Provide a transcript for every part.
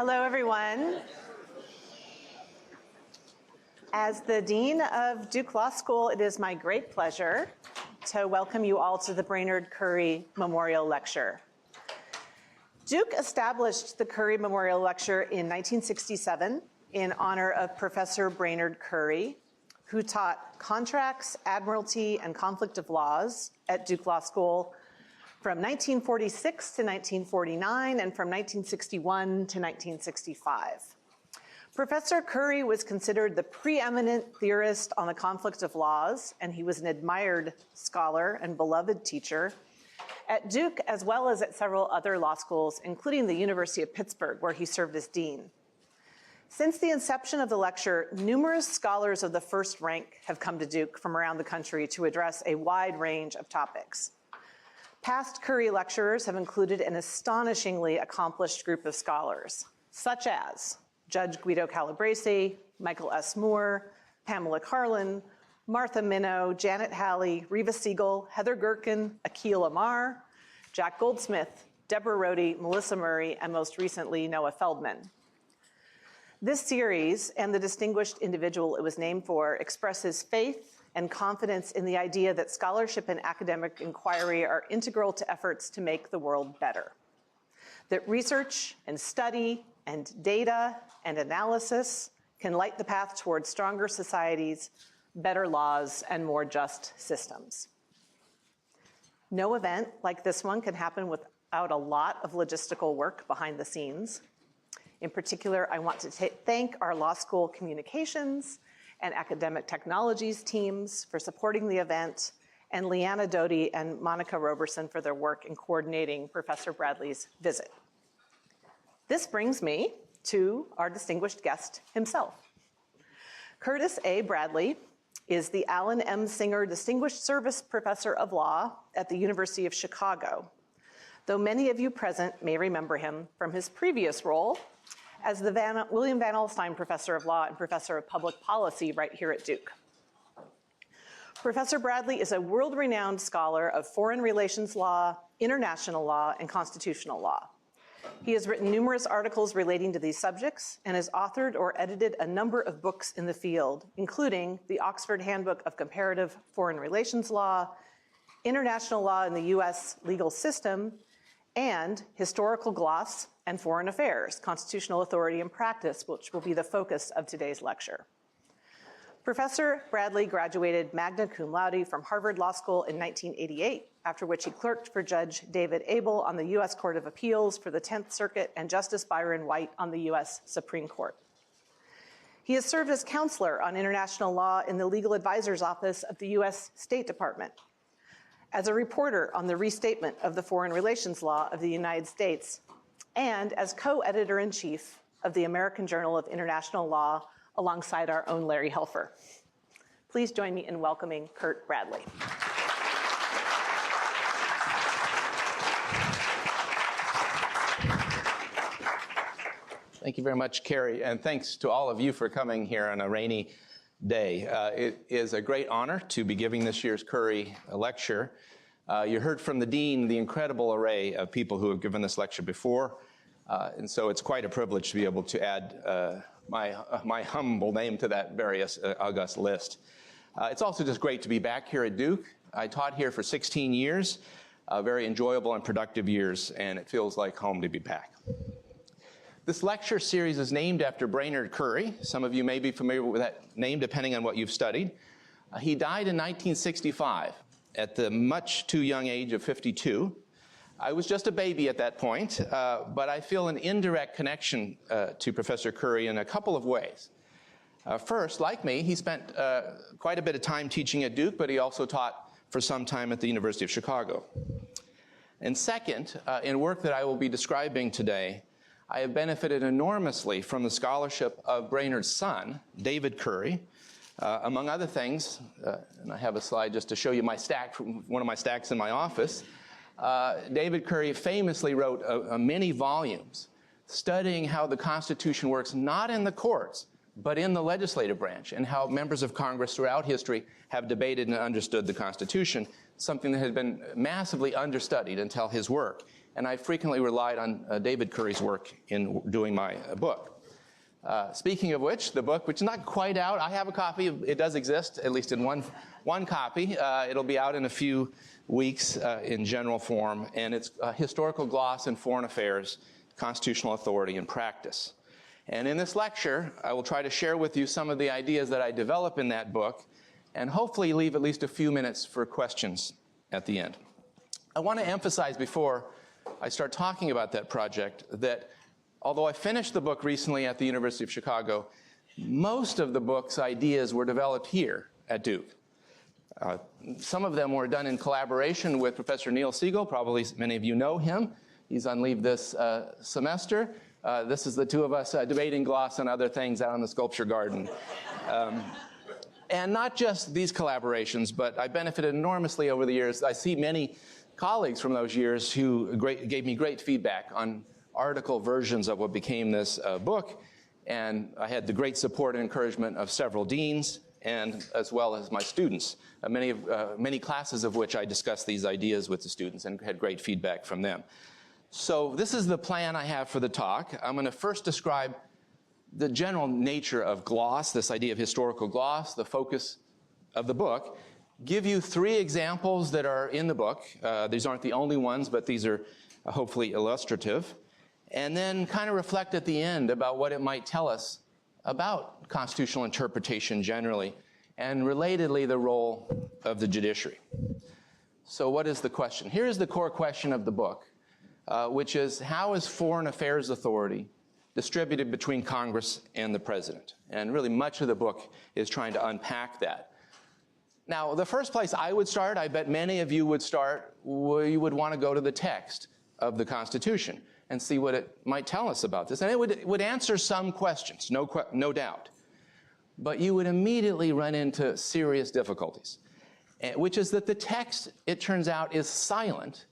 Hello, everyone. As the Dean of Duke Law School, it is my great pleasure to welcome you all to the Brainerd Currie Memorial Lecture. Duke established the Currie Memorial Lecture in 1967 in honor of Professor Brainerd Currie, who taught contracts, admiralty, and conflict of laws at Duke Law School from 1946 to 1949 and from 1961 to 1965. Professor Currie was considered the preeminent theorist on the conflict of laws, and he was an admired scholar and beloved teacher at Duke as well as at several other law schools, including the University of Pittsburgh, where he served as dean. Since the inception of the lecture, numerous scholars of the first rank have come to Duke from around the country to address a wide range of topics. Past Currie lecturers have included an astonishingly accomplished group of scholars, such as Judge Guido Calabrese, Michael S. Moore, Pamela Karlan, Martha Minow, Janet Halley, Reva Siegel, Heather Gerken, Akhil Amar, Jack Goldsmith, Deborah Rohde, Melissa Murray, and most recently, Noah Feldman. This series and the distinguished individual it was named for expresses faith and confidence in the idea that scholarship and academic inquiry are integral to efforts to make the world better. That research and study and data and analysis can light the path towards stronger societies, better laws, and more just systems. No event like this one can happen without a lot of logistical work behind the scenes. In particular, I want to thank our law school communications and academic technologies teams for supporting the event, and Leanna Doty and Monica Roberson for their work in coordinating Professor Bradley's visit. This brings me to our distinguished guest himself. Curtis A. Bradley is the Alan M. Singer Distinguished Service Professor of Law at the University of Chicago, though many of you present may remember him from his previous role as the William Van Alstyne Professor of Law and Professor of Public Policy right here at Duke. Professor Bradley is a world-renowned scholar of foreign relations law, international law, and constitutional law. He has written numerous articles relating to these subjects and has authored or edited a number of books in the field, including the Oxford Handbook of Comparative Foreign Relations Law, International Law in the U.S. Legal System, and Historical Gloss and Foreign Affairs, Constitutional Authority and Practice, which will be the focus of today's lecture. Professor Bradley graduated magna cum laude from Harvard Law School in 1988, after which he clerked for Judge David Abel on the U.S. Court of Appeals for the 10th Circuit and Justice Byron White on the U.S. Supreme Court. He has served as counselor on international law in the Legal Advisor's Office of the U.S. State Department, as a reporter on the restatement of the Foreign Relations Law of the United States, and as co-editor-in-chief of the American Journal of International Law alongside our own Larry Helfer. Please join me in welcoming Curt Bradley. Thank you very much, Carrie, and thanks to all of you for coming here on a rainy day. It is a great honor to be giving this year's Currie lecture. You heard from the dean the incredible array of people who have given this lecture before, and so it's quite a privilege to be able to add my humble name to that various august list. It's also just great to be back here at Duke. I taught here for 16 years, very enjoyable and productive years, and it feels like home to be back. This lecture series is named after Brainerd Currie. Some of you may be familiar with that name depending on what you've studied. He died in 1965 at the much too young age of 52. I was just a baby at that point, but I feel an indirect connection to Professor Currie in a couple of ways. First, like me, he spent quite a bit of time teaching at Duke, but he also taught for some time at the University of Chicago. And second, in work that I will be describing today, I have benefited enormously from the scholarship of Brainerd's son, David Currie. Among other things, and I have a slide just to show you my stack, from one of my stacks in my office, David Currie famously wrote many volumes studying how the Constitution works not in the courts, but in the legislative branch, and how members of Congress throughout history have debated and understood the Constitution, something that had been massively understudied until his work. and I frequently relied on David Currie's work in doing my book. Speaking of which, the book, which is not quite out, I have a copy. It does exist, at least in one copy. It'll be out in a few weeks in general form, and it's a historical gloss in foreign affairs, constitutional authority, and practice. And in this lecture, I will try to share with you some of the ideas that I develop in that book, and hopefully leave at least a few minutes for questions at the end. I want to emphasize before I start talking about that project that although I finished the book recently at the University of Chicago, most of the book's ideas were developed here at Duke. Some of them were done in collaboration with Professor Neil Siegel. Probably many of you know him. He's on leave this semester. This is the two of us debating gloss and other things out in the sculpture garden. And not just these collaborations, but I benefited enormously over the years. I see many colleagues from those years who gave me great feedback on article versions of what became this book, and I had the great support and encouragement of several deans, and as well as my students, many classes of which I discussed these ideas with the students and had great feedback from them. So this is the plan I have for the talk. I'm going to first describe the general nature of gloss, this idea of historical gloss, the focus of the book, give you 3 examples that are in the book. These aren't the only ones, but these are hopefully illustrative. And then kind of reflect at the end about what it might tell us about constitutional interpretation generally, and relatedly the role of the judiciary. So what is the question? Here is the core question of the book, which is, how is foreign affairs authority distributed between Congress and the President? And really much of the book is trying to unpack that. Now, the first place I would start, I bet many of you would start, you would want to go to the text of the Constitution and see what it might tell us about this. And it would answer some questions, no doubt. But you would immediately run into serious difficulties, which is that the text, it turns out, is silent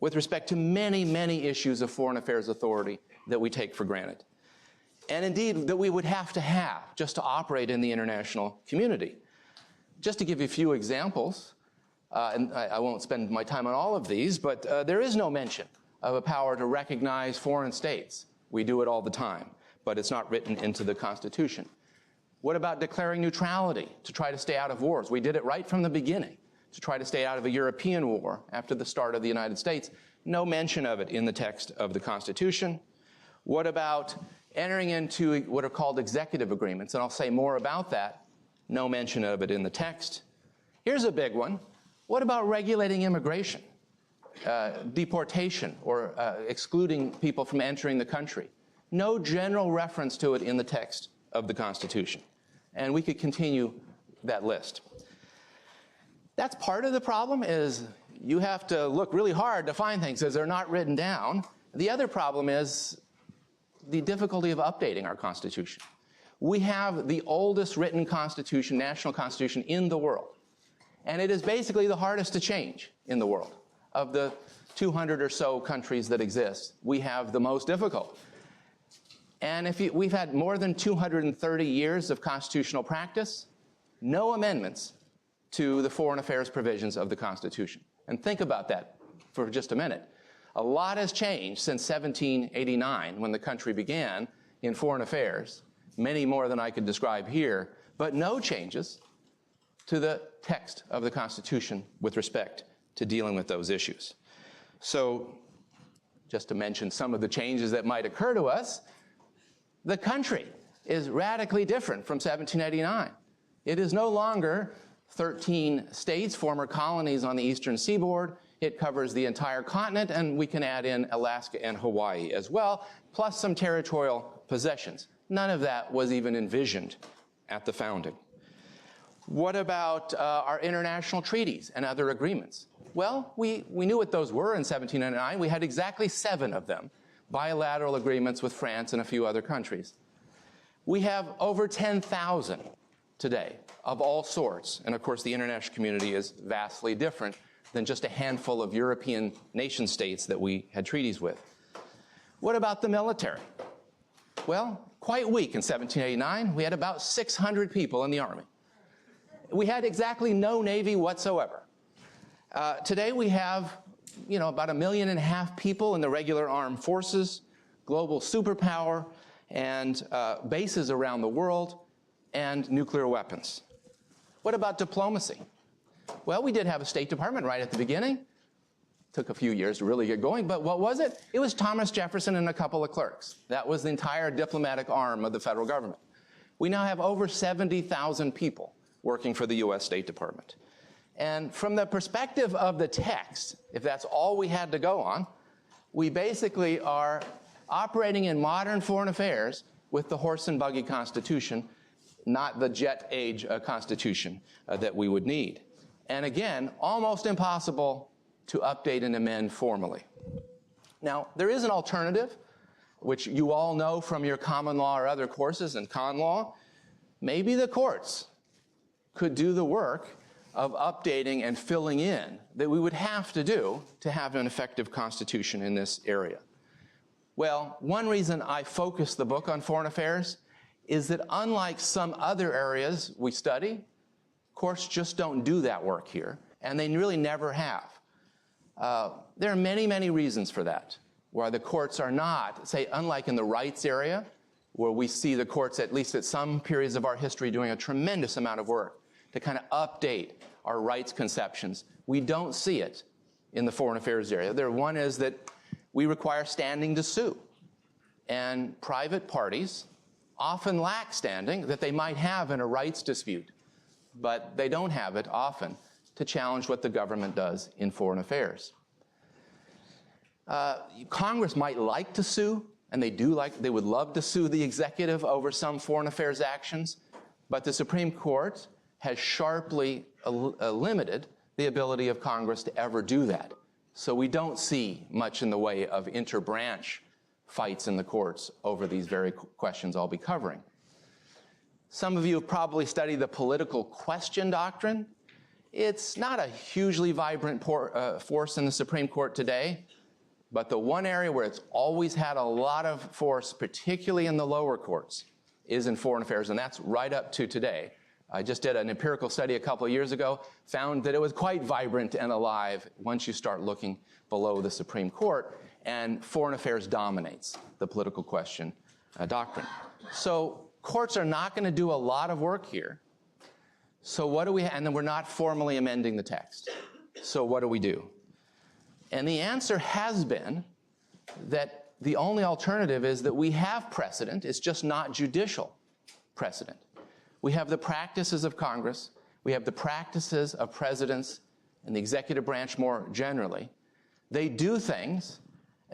with respect to many, many issues of foreign affairs authority that we take for granted. And indeed, that we would have just to operate in the international community. Just to give you a few examples, and I won't spend my time on all of these, but there is no mention of a power to recognize foreign states. We do it all the time, but it's not written into the Constitution. What about declaring neutrality to try to stay out of wars? We did it right from the beginning to try to stay out of a European war after the start of the United States. No mention of it in the text of the Constitution. What about entering into what are called executive agreements? And I'll say more about that. No mention of it in the text. Here's a big one. What about regulating immigration, deportation, or excluding people from entering the country? No general reference to it in the text of the Constitution. And we could continue that list. That's part of the problem, is you have to look really hard to find things as they're not written down. The other problem is the difficulty of updating our Constitution. We have the oldest written constitution, national constitution, in the world. And it is basically the hardest to change in the world. Of the 200 or so countries that exist, we have the most difficult. And we've had more than 230 years of constitutional practice, no amendments to the foreign affairs provisions of the Constitution. And think about that for just a minute. A lot has changed since 1789, when the country began in foreign affairs, many more than I could describe here, but no changes to the text of the Constitution with respect to dealing with those issues. So, just to mention some of the changes that might occur to us, the country is radically different from 1789. It is no longer 13 states, former colonies on the eastern seaboard. It covers the entire continent, and we can add in Alaska and Hawaii as well, plus some territorial possessions. None of that was even envisioned at the founding. What about our international treaties and other agreements? Well, we knew what those were in 1799. We had exactly 7 of them, bilateral agreements with France and a few other countries. We have over 10,000 today of all sorts. And of course, the international community is vastly different than just a handful of European nation states that we had treaties with. What about the military? Well, quite weak in 1789. We had about 600 people in the Army. We had exactly no Navy whatsoever. Today we have about 1.5 million people in the regular armed forces, global superpower, and bases around the world, and nuclear weapons. What about diplomacy? Well, we did have a State Department right at the beginning. Took a few years to really get going, but what was it? It was Thomas Jefferson and a couple of clerks. That was the entire diplomatic arm of the federal government. We now have over 70,000 people working for the U.S. State Department. And from the perspective of the text, if that's all we had to go on, we basically are operating in modern foreign affairs with the horse and buggy constitution, not the jet age constitution that we would need. And again, almost impossible to update and amend formally. Now, there is an alternative, which you all know from your common law or other courses in con law. Maybe the courts could do the work of updating and filling in that we would have to do to have an effective constitution in this area. Well, one reason I focus the book on foreign affairs is that unlike some other areas we study, courts just don't do that work here, and they really never have. There are many, many reasons for that, where the courts are not, say, unlike in the rights area, where we see the courts, at least at some periods of our history, doing a tremendous amount of work to kind of update our rights conceptions. We don't see it in the foreign affairs area. One is that we require standing to sue, and private parties often lack standing that they might have in a rights dispute, but they don't have it often to challenge what the government does in foreign affairs. Congress might like to sue, and they would love to sue the executive over some foreign affairs actions, but the Supreme Court has sharply limited the ability of Congress to ever do that. So we don't see much in the way of interbranch fights in the courts over these very questions I'll be covering. Some of you have probably studied the political question doctrine. It's not a hugely vibrant force in the Supreme Court today, but the one area where it's always had a lot of force, particularly in the lower courts, is in foreign affairs, and that's right up to today. I just did an empirical study a couple of years ago, found that it was quite vibrant and alive once you start looking below the Supreme Court, and foreign affairs dominates the political question doctrine. So courts are not going to do a lot of work here. So what do we, and then we're not formally amending the text. So what do we do? And the answer has been that the only alternative is that we have precedent, it's just not judicial precedent. We have the practices of Congress, we have the practices of presidents and the executive branch more generally. They do things,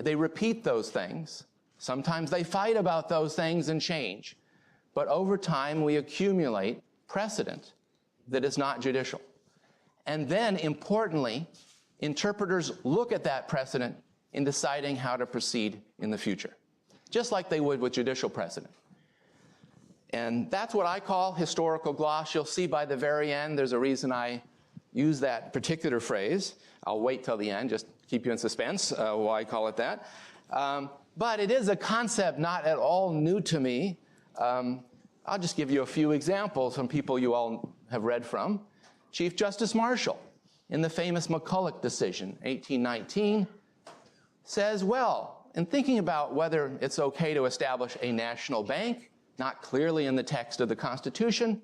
they repeat those things, sometimes they fight about those things and change, but over time we accumulate precedent that is not judicial. And then, importantly, interpreters look at that precedent in deciding how to proceed in the future, just like they would with judicial precedent. And that's what I call historical gloss. You'll see by the very end, there's a reason I use that particular phrase. I'll wait till the end, just keep you in suspense why I call it that. But it is a concept not at all new to me. I'll just give you a few examples from people you all have read from. Chief Justice Marshall, in the famous McCulloch decision, 1819, says, well, in thinking about whether it's okay to establish a national bank, not clearly in the text of the Constitution,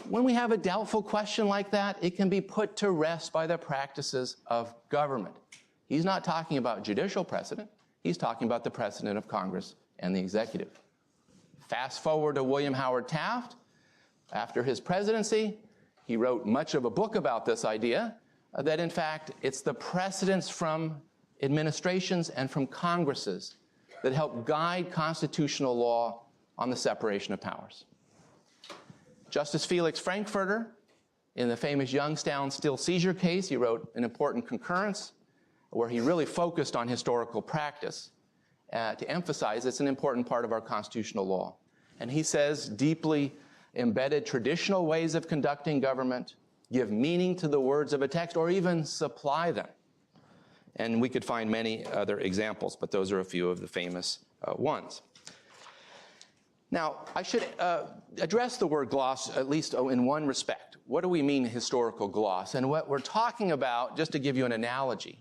when we have a doubtful question like that, it can be put to rest by the practices of government. He's not talking about judicial precedent. He's talking about the precedent of Congress and the executive. Fast forward to William Howard Taft. After his presidency, he wrote much of a book about this idea, that in fact, it's the precedents from administrations and from Congresses that help guide constitutional law on the separation of powers. Justice Felix Frankfurter, in the famous Youngstown still seizure case, he wrote an important concurrence where he really focused on historical practice to emphasize it's an important part of our constitutional law. And he says deeply embedded traditional ways of conducting government give meaning to the words of a text or even supply them. And we could find many other examples, but those are a few of the famous ones. Now, I should address the word gloss at least in one respect. What do we mean historical gloss? And what we're talking about, just to give you an analogy,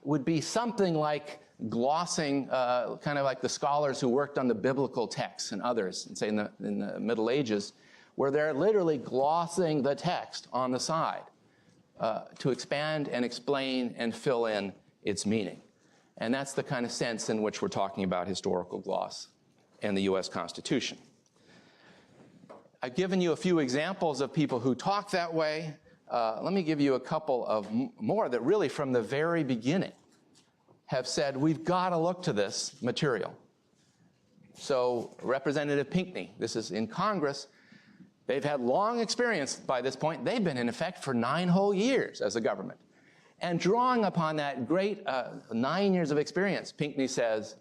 would be something like glossing, kind of like the scholars who worked on the biblical texts and others, and say in the Middle Ages, where they're literally glossing the text on the side to expand and explain and fill in its meaning. And that's the kind of sense in which we're talking about historical gloss and the U.S. Constitution. I've given you a few examples of people who talk that way. Let me give you a couple of more that really from the very beginning have said, we've got to look to this material. So Representative Pinckney, this is in Congress, they've had long experience by this point. They've been in effect for 9 whole years as a government. And drawing upon that great 9 years of experience, Pinckney says,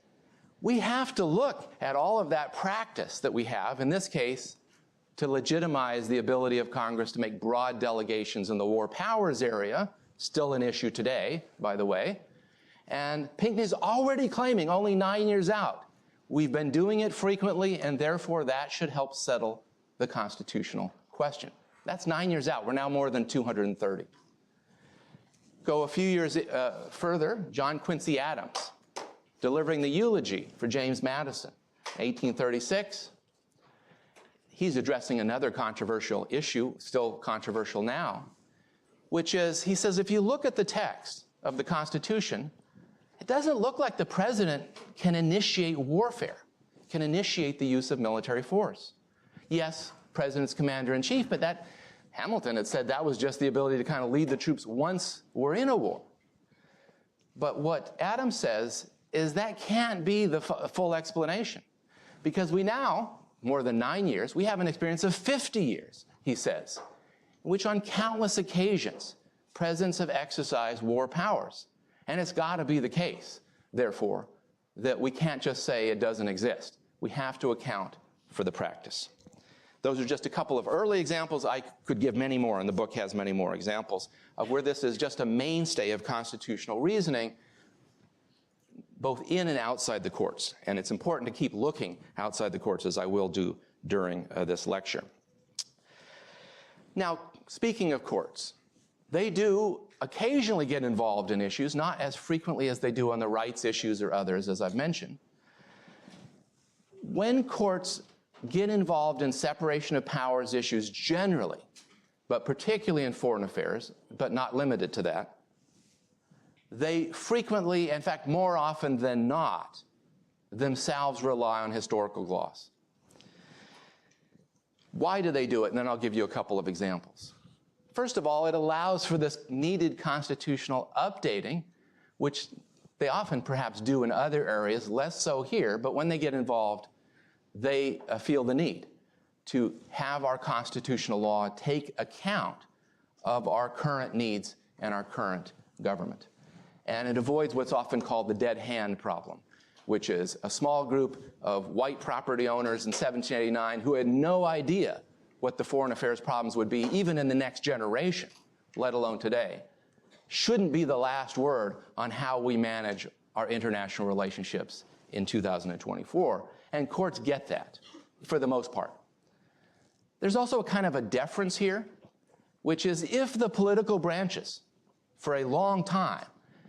we have to look at all of that practice that we have, in this case, to legitimize the ability of Congress to make broad delegations in the war powers area, still an issue today, by the way. And Pinckney's already claiming, only 9 years out, we've been doing it frequently, and therefore that should help settle the constitutional question. That's 9 years out. We're now more than 230. Go a few years further, John Quincy Adams, delivering the eulogy for James Madison, 1836. He's addressing another controversial issue, still controversial now, which is, he says, if you look at the text of the Constitution, it doesn't look like the president can initiate warfare, can initiate the use of military force. Yes, president's commander-in-chief, but that Hamilton had said that was just the ability to kind of lead the troops once we're in a war. But what Adams says is that can't be the full explanation, because we now, more than 9 years, we have an experience of 50 years, he says, in which on countless occasions, presidents have exercised war powers. And it's got to be the case, therefore, that we can't just say it doesn't exist. We have to account for the practice. Those are just a couple of early examples. I could give many more, and the book has many more examples of where this is just a mainstay of constitutional reasoning, both in and outside the courts. And it's important to keep looking outside the courts, as I will do during this lecture. Now, speaking of courts, they do occasionally get involved in issues, not as frequently as they do on the rights issues or others, as I've mentioned. When courts get involved in separation of powers issues generally, but particularly in foreign affairs, but not limited to that, they frequently, in fact, more often than not, themselves rely on historical gloss. Why do they do it? And then I'll give you a couple of examples. First of all, it allows for this needed constitutional updating, which they often perhaps do in other areas, less so here, but when they get involved, they feel the need to have our constitutional law take account of our current needs and our current government. And it avoids what's often called the dead hand problem, which is a small group of white property owners in 1789 who had no idea what the foreign affairs problems would be, even in the next generation, let alone today, shouldn't be the last word on how we manage our international relationships in 2024. And courts get that, for the most part. There's also a kind of a deference here, which is if the political branches, for a long time,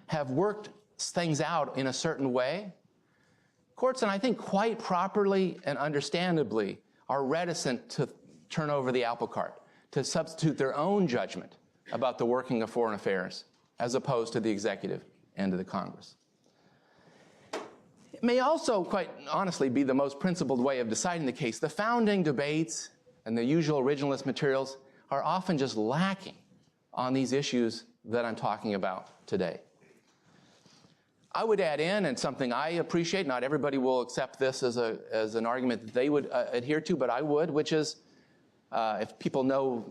have worked things out in a certain way, courts, and I think quite properly and understandably, are reticent to turn over the apple cart, to substitute their own judgment about the working of foreign affairs, as opposed to the executive and to the Congress. It may also, quite honestly, be the most principled way of deciding the case. The founding debates and the usual originalist materials are often just lacking on these issues that I'm talking about today. I would add in, and something I appreciate, not everybody will accept this as an argument that they would adhere to, but I would, which is, if people know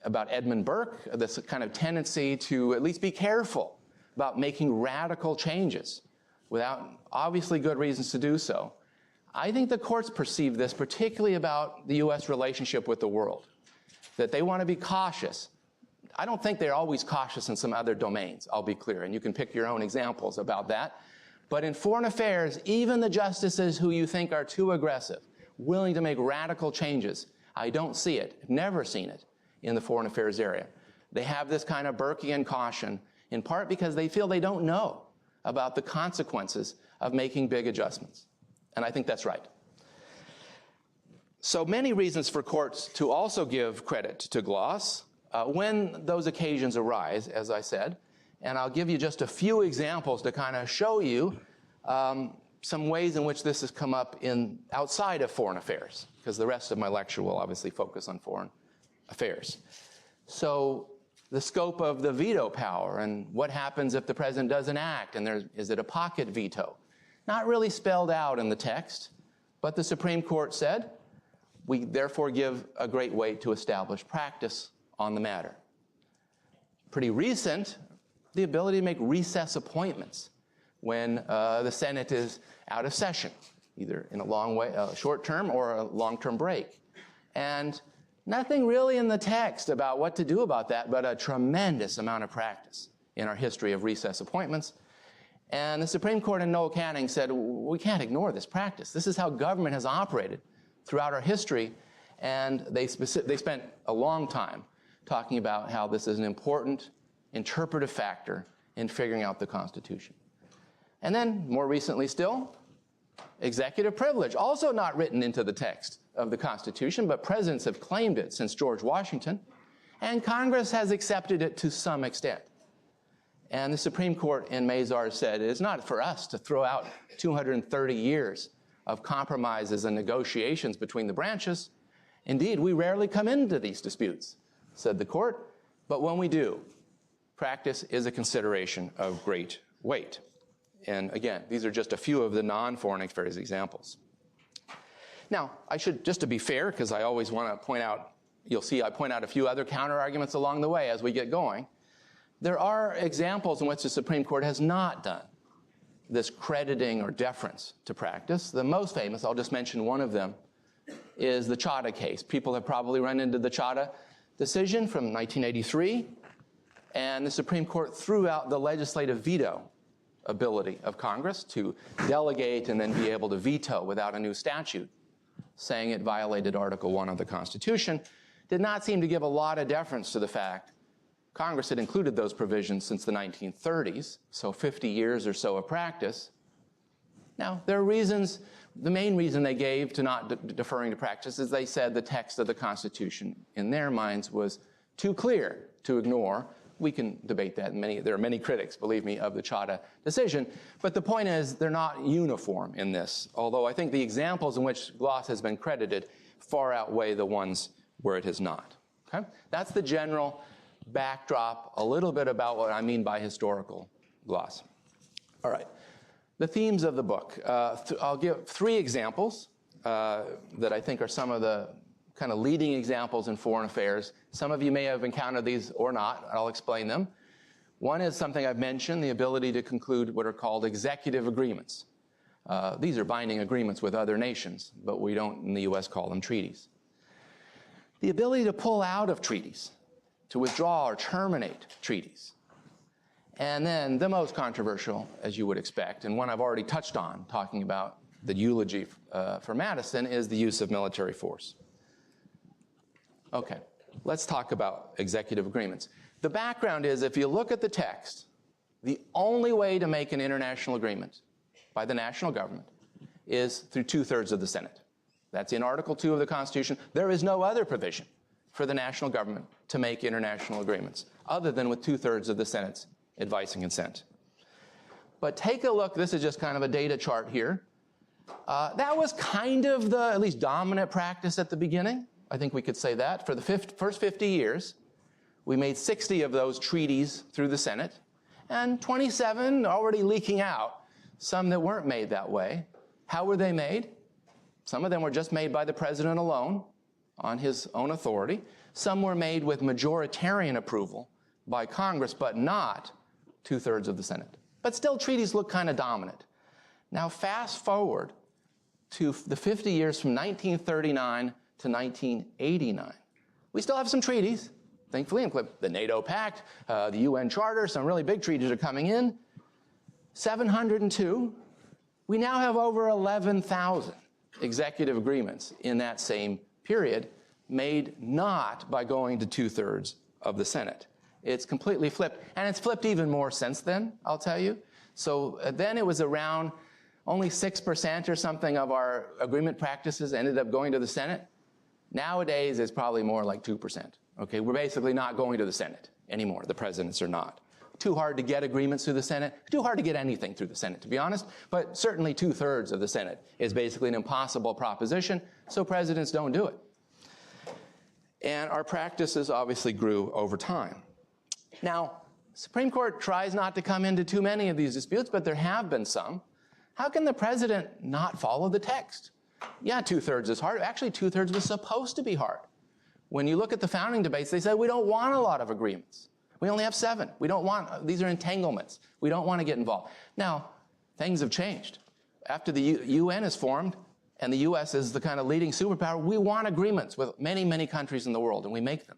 about Edmund Burke, this kind of tendency to at least be careful about making radical changes without obviously good reasons to do so. I think the courts perceive this, particularly about the U.S. relationship with the world, that they want to be cautious. I don't think they're always cautious in some other domains, I'll be clear, and you can pick your own examples about that. But in foreign affairs, even the justices who you think are too aggressive, willing to make radical changes, I don't see it, never seen it, in the foreign affairs area. They have this kind of Burkean caution in part because they feel they don't know about the consequences of making big adjustments. And I think that's right. So many reasons for courts to also give credit to gloss when those occasions arise, as I said. And I'll give you just a few examples to kind of show you some ways in which this has come up outside of foreign affairs, because the rest of my lecture will obviously focus on foreign affairs. So the scope of the veto power and what happens if the president doesn't act, and is it a pocket veto? Not really spelled out in the text, but the Supreme Court said, we therefore give a great weight to established practice on the matter. Pretty recent, the ability to make recess appointments when the Senate is out of session, either in a short term or a long-term break. And nothing really in the text about what to do about that, but a tremendous amount of practice in our history of recess appointments. And the Supreme Court in Noel Canning said, we can't ignore this practice. This is how government has operated throughout our history. And they spent a long time talking about how this is an important interpretive factor in figuring out the Constitution. And then, more recently still, executive privilege, also not written into the text of the Constitution, but presidents have claimed it since George Washington, and Congress has accepted it to some extent. And the Supreme Court in Mazars said it's not for us to throw out 230 years of compromises and negotiations between the branches. Indeed, we rarely come into these disputes, said the court, but when we do, practice is a consideration of great weight. And again, these are just a few of the non-foreign affairs examples. Now, I should, just to be fair, because I always want to point out, you'll see I point out a few other counter-arguments along the way as we get going. There are examples in which the Supreme Court has not done this crediting or deference to practice. The most famous, I'll just mention one of them, is the Chadha case. People have probably run into the Chadha decision from 1983, and the Supreme Court threw out the legislative veto ability of Congress to delegate and then be able to veto without a new statute, saying it violated Article 1 of the Constitution. Did not seem to give a lot of deference to the fact Congress had included those provisions since the 1930s, so 50 years or so of practice. Now, there are reasons. The main reason they gave to not deferring to practice is they said the text of the Constitution, in their minds, was too clear to ignore. We can debate that. There are many critics, believe me, of the Chadha decision. But the point is, they're not uniform in this, although I think the examples in which gloss has been credited far outweigh the ones where it has not. Okay? That's the general backdrop, a little bit about what I mean by historical gloss. All right. The themes of the book. I'll give 3 examples that I think are some of the kind of leading examples in foreign affairs. Some of you may have encountered these or not. I'll explain them. One is something I've mentioned, the ability to conclude what are called executive agreements. These are binding agreements with other nations, but we don't in the U.S. call them treaties. The ability to pull out of treaties, to withdraw or terminate treaties. And then the most controversial, as you would expect, and one I've already touched on, talking about the eulogy for Madison, is the use of military force. Okay, let's talk about executive agreements. The background is, if you look at the text, the only way to make an international agreement by the national government is through 2/3 of the Senate. That's in Article 2 of the Constitution. There is no other provision for the national government to make international agreements, other than with 2/3 of the Senate's advice and consent. But take a look, this is just kind of a data chart here. That was kind of the at least dominant practice at the beginning. I think we could say that. For the first 50 years, we made 60 of those treaties through the Senate, and 27 already leaking out, some that weren't made that way. How were they made? Some of them were just made by the president alone, on his own authority. Some were made with majoritarian approval by Congress, but not 2/3 of the Senate. But still, treaties look kind of dominant. Now, fast forward to the 50 years from 1939 to 1989. We still have some treaties, thankfully, including the NATO Pact, the UN Charter, some really big treaties are coming in. 702. We now have over 11,000 executive agreements in that same period, made not by going to 2/3 of the Senate. It's completely flipped, and it's flipped even more since then, I'll tell you. So then it was around only 6% or something of our agreement practices ended up going to the Senate. Nowadays, it's probably more like 2%. Okay, we're basically not going to the Senate anymore. The presidents are not. Too hard to get agreements through the Senate. Too hard to get anything through the Senate, to be honest. But certainly 2/3 of the Senate is basically an impossible proposition, so presidents don't do it. And our practices obviously grew over time. Now, the Supreme Court tries not to come into too many of these disputes, but there have been some. How can the president not follow the text? Yeah, 2/3 is hard. Actually, 2/3 was supposed to be hard. When you look at the founding debates, they said we don't want a lot of agreements. We only have 7. We don't want, these are entanglements. We don't want to get involved. Now, things have changed. After the UN is formed, and the US is the kind of leading superpower, we want agreements with many, many countries in the world, and we make them.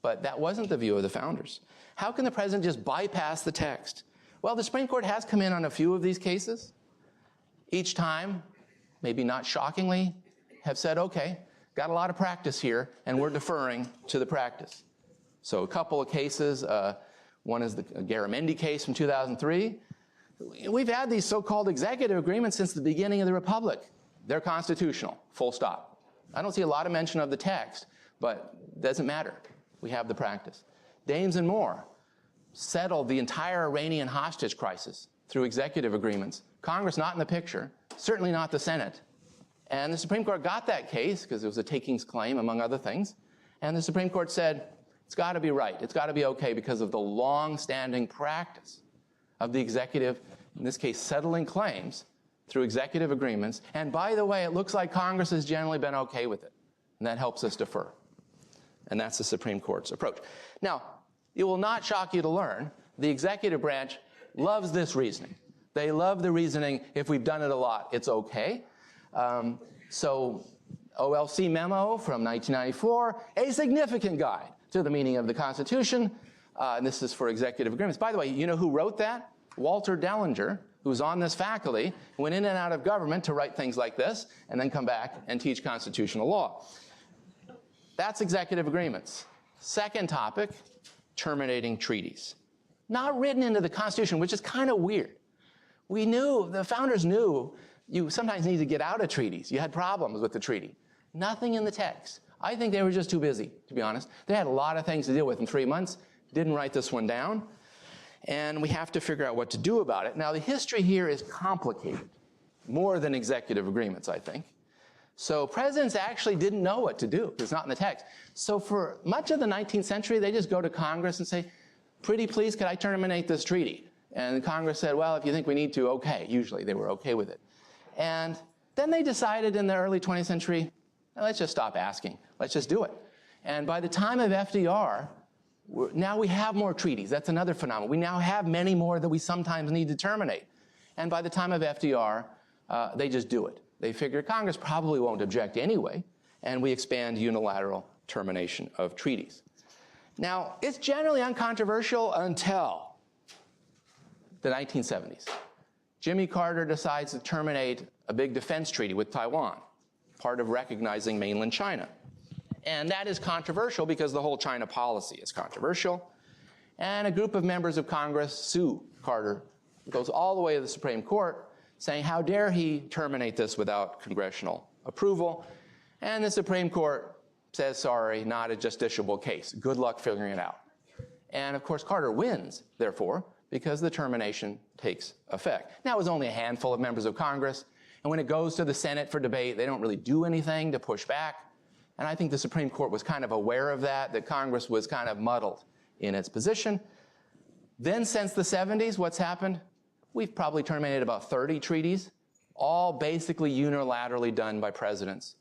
But that wasn't the view of the founders. How can the president just bypass the text? Well, the Supreme Court has come in on a few of these cases. Each time, maybe not shockingly, have said, okay, got a lot of practice here, and we're deferring to the practice. So a couple of cases, one is the Garamendi case from 2003. We've had these so-called executive agreements since the beginning of the Republic. They're constitutional, full stop. I don't see a lot of mention of the text, but it doesn't matter. We have the practice. Dames and Moore settled the entire Iranian hostage crisis through executive agreements. Congress not in the picture, certainly not the Senate. And the Supreme Court got that case because it was a takings claim, among other things. And the Supreme Court said, it's got to be right. It's got to be okay because of the long-standing practice of the executive, in this case, settling claims through executive agreements. And by the way, it looks like Congress has generally been okay with it. And that helps us defer. And that's the Supreme Court's approach. Now, it will not shock you to learn the executive branch loves this reasoning. They love the reasoning, if we've done it a lot, it's okay. So OLC memo from 1994, a significant guide to the meaning of the Constitution. And this is for executive agreements. By the way, you know who wrote that? Walter Dellinger, who's on this faculty, went in and out of government to write things like this, and then come back and teach constitutional law. That's executive agreements. Second topic, terminating treaties. Not written into the Constitution, which is kind of weird. We knew, the founders knew, you sometimes need to get out of treaties. You had problems with the treaty. Nothing in the text. I think they were just too busy, to be honest. They had a lot of things to deal with in 3 months. Didn't write this one down. And we have to figure out what to do about it. Now, the history here is complicated, more than executive agreements, I think. So presidents actually didn't know what to do. It's not in the text. So for much of the 19th century, they just go to Congress and say, pretty please, could I terminate this treaty? And Congress said, well, if you think we need to, okay. Usually they were okay with it. And then they decided in the early 20th century, let's just stop asking. Let's just do it. And by the time of FDR, now we have more treaties. That's another phenomenon. We now have many more that we sometimes need to terminate. And by the time of FDR, they just do it. They figure Congress probably won't object anyway, and we expand unilateral termination of treaties. Now, it's generally uncontroversial until the 1970s. Jimmy Carter decides to terminate a big defense treaty with Taiwan, part of recognizing mainland China. And that is controversial because the whole China policy is controversial. And a group of members of Congress sue Carter. It goes all the way to the Supreme Court, saying how dare he terminate this without congressional approval. And the Supreme Court says, sorry, not a justiciable case. Good luck figuring it out. And of course, Carter wins, therefore, because the termination takes effect. Now, it was only a handful of members of Congress. And when it goes to the Senate for debate, they don't really do anything to push back. And I think the Supreme Court was kind of aware of that Congress was kind of muddled in its position. Then since the 70s, what's happened? We've probably terminated about 30 treaties, all basically unilaterally done by presidents.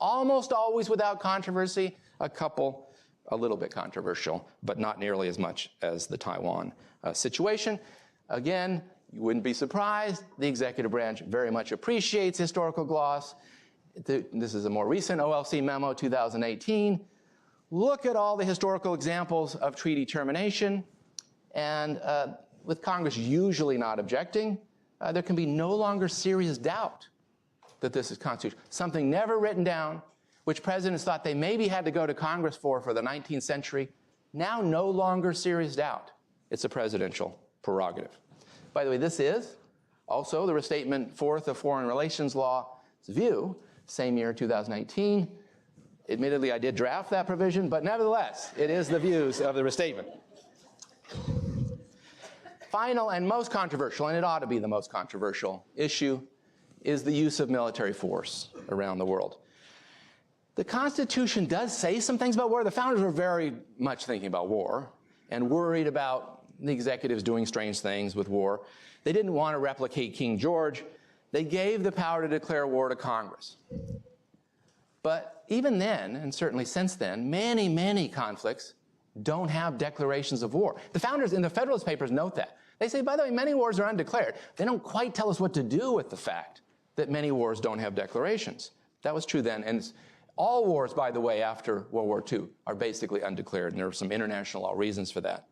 Almost always without controversy, a couple a little bit controversial, but not nearly as much as the Taiwan situation. Again, you wouldn't be surprised, the executive branch very much appreciates historical gloss. This is a more recent OLC memo, 2018. Look at all the historical examples of treaty termination, and with Congress usually not objecting, there can be no longer serious doubt that this is constitutional. Something never written down, which presidents thought they maybe had to go to Congress for the 19th century, now no longer serious doubt. It's a presidential prerogative. By the way, this is also the Restatement Fourth of Foreign Relations Law's view, same year, 2018. Admittedly, I did draft that provision, but nevertheless, it is the views of the restatement. Final and most controversial, and it ought to be the most controversial issue, is the use of military force around the world. The Constitution does say some things about war. The founders were very much thinking about war and worried about the executives doing strange things with war. They didn't want to replicate King George. They gave the power to declare war to Congress. But even then, and certainly since then, many, many conflicts don't have declarations of war. The founders in the Federalist Papers note that. They say, by the way, many wars are undeclared. They don't quite tell us what to do with the fact that many wars don't have declarations. That was true then. And all wars, by the way, after World War II are basically undeclared, and there are some international law reasons for that.